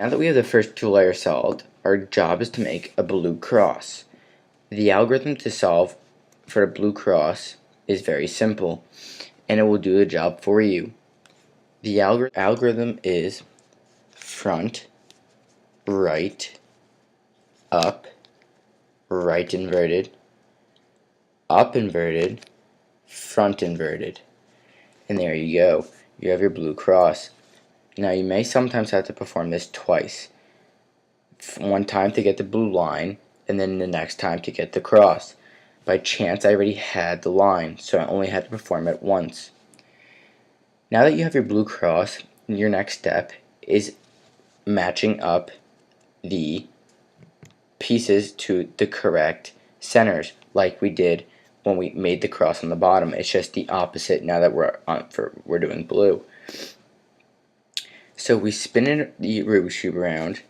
Now that we have the first two layers solved, our job is to make a blue cross. The algorithm to solve for the blue cross is very simple, and it will do the job for you. The algorithm is front, right, up, right inverted, up inverted, front inverted. And there you go. You have your blue cross. Now you may sometimes have to perform this twice. One time to get the blue line, and then the next time to get the cross. By chance I already had the line, so I only had to perform it once. Now that you have your blue cross, your next step is matching up the pieces to the correct centers, like we did when we made the cross on the bottom. It's just the opposite now that we're doing blue. So we spin the Rubik's Cube around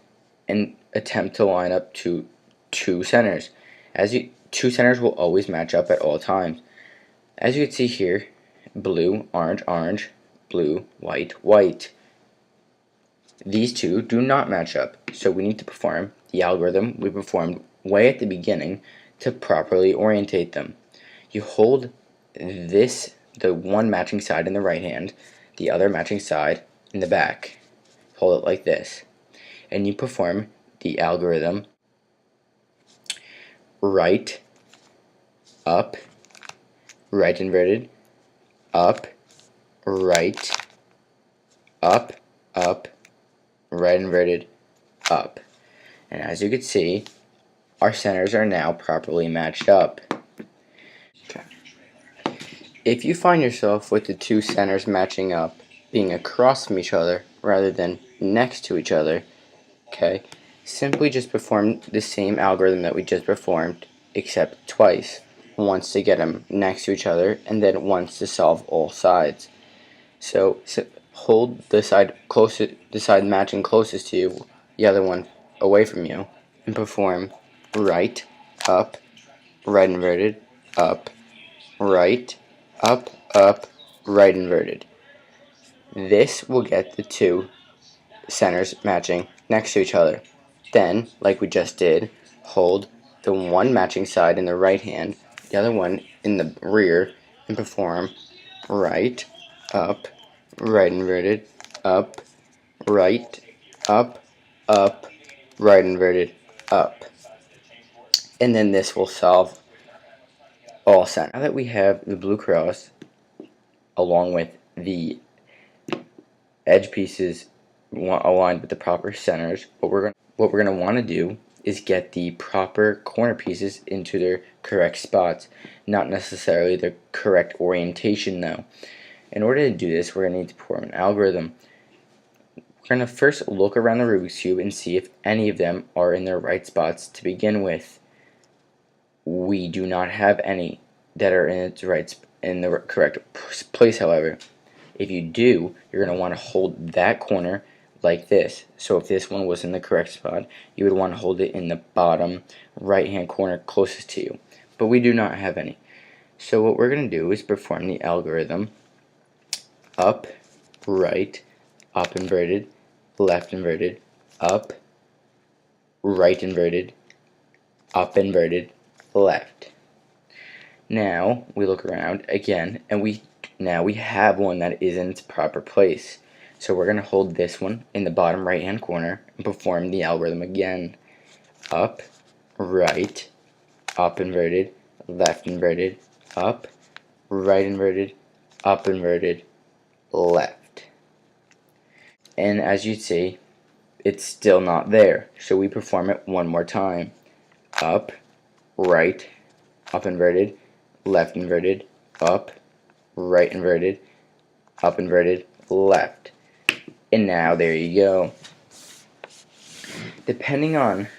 and attempt to line up to two centers. Two centers will always match up at all times. As you can see here, blue, orange, orange, blue, white, white. These two do not match up, so we need to perform the algorithm we performed way at the beginning to properly orientate them. You hold the one matching side in the right hand, the other matching side in the back. Hold it like this, and you perform the algorithm right, up, right inverted, up, right, up, up, right inverted, up. And as you can see, our centers are now properly matched up. Okay. If you find yourself with the two centers matching up being across from each other rather than next to each other, okay, simply just perform the same algorithm that we just performed, except twice. Once to get them next to each other, and then once to solve all sides. So hold the side matching closest to you, the other one away from you, and perform right, up, right inverted, up, right, up, up, right inverted. This will get the two centers matching next to each other. Then, like we just did, hold the one matching side in the right hand, the other one in the rear, and perform right, up, right inverted, up, right, up, up, right inverted, up. And then this will solve all centers. Now that we have the blue cross along with the edge pieces aligned with the proper centers, what we're going to want to do is get the proper corner pieces into their correct spots, not necessarily the correct orientation though. In order to do this, we're going to need to perform an algorithm. We're going to first look around the Rubik's Cube and see if any of them are in their right spots to begin with. We do not have any that are in the correct place, however. If you do, you're going to want to hold that corner like this. So if this one was in the correct spot, you would want to hold it in the bottom right hand corner closest to you. But we do not have any. So what we're going to do is perform the algorithm up, right, up inverted, left inverted, up, right inverted, up inverted, left. Now we look around again, and now we have one that is in its proper place. So we're going to hold this one in the bottom right hand corner and perform the algorithm again. Up, right, up inverted, left inverted, up, right inverted, up inverted, left. And as you see, it's still not there. So we perform it one more time. Up, right, up inverted, left inverted, up, right inverted, up inverted, left. And now there you go. Depending on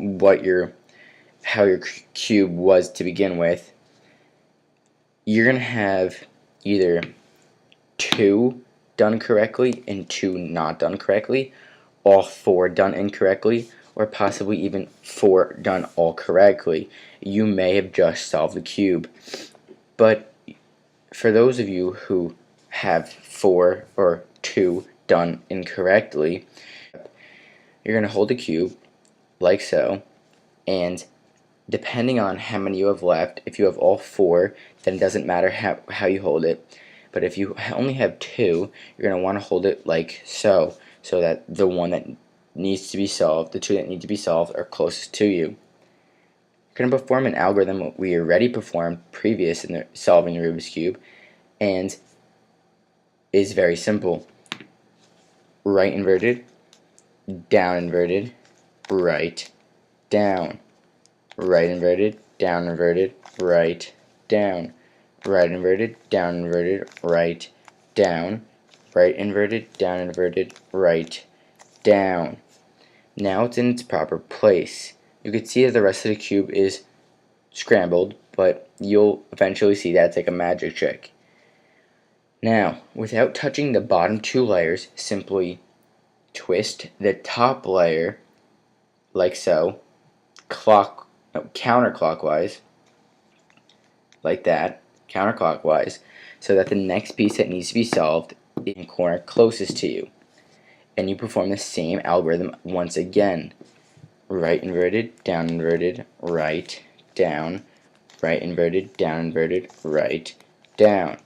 how your cube was to begin with, you're going to have either 2 done correctly and 2 not done correctly, all 4 done incorrectly, or possibly even 4 done all correctly. You may have just solved the cube. But for those of you who have 4 or 2 done incorrectly, you're going to hold the cube like so, and depending on how many you have left, if you have all 4, then it doesn't matter how you hold it. But if you only have 2, you're going to want to hold it like so, so that the one that needs to be solved, the 2 that need to be solved, are closest to you. You're going to perform an algorithm we already performed previous in solving the Rubik's Cube, and is very simple. Right inverted, down inverted, right, down. Right inverted, down inverted, right, down. Right inverted, down inverted, right, down. Right inverted, down inverted, right, down. Now it's in its proper place. You can see that the rest of the cube is scrambled, but you'll eventually see that's like a magic trick. Now, without touching the bottom 2 layers, simply twist the top layer like so, counterclockwise, like that, counterclockwise, so that the next piece that needs to be solved is in the corner closest to you. And you perform the same algorithm once again. Right inverted, down inverted, right, down, right inverted, down inverted, right, down.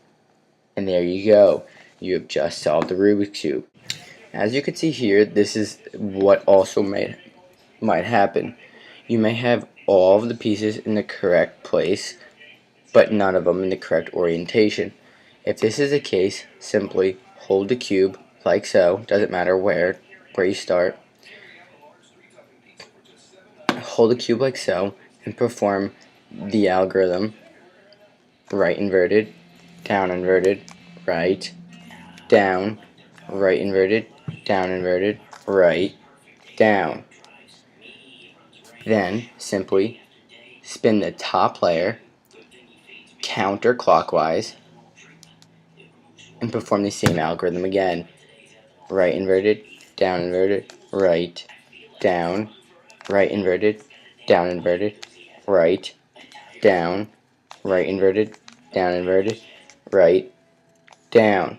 And there you go. You have just solved the Rubik's Cube. As you can see here, this is what also might happen. You may have all of the pieces in the correct place, but none of them in the correct orientation. If this is the case, simply hold the cube like so, doesn't matter where you start. Hold the cube like so and perform the algorithm. Right inverted, down inverted, right, down, right inverted, down inverted, right, down. Then simply spin the top layer counterclockwise and perform the same algorithm again. Right inverted, down inverted, right, down, right inverted, down inverted, right, down, right inverted, down inverted, right, down,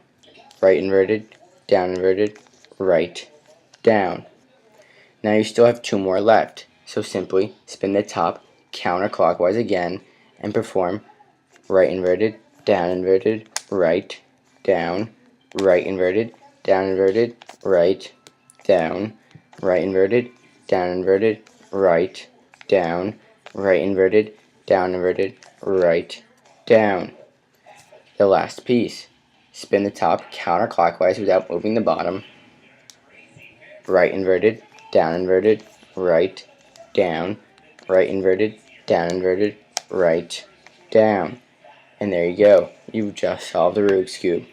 right inverted, down inverted, right, down. Now you still have 2 more left, so simply spin the top counterclockwise again and perform right inverted, down inverted, right, down, right inverted, down inverted, right, down, right inverted, down inverted, right, down, right inverted, down inverted, right, down. The last piece. Spin the top counterclockwise without moving the bottom. Right inverted, down inverted, right, down, right inverted, down inverted, right, down. And there you go. You just solved the Rubik's Cube.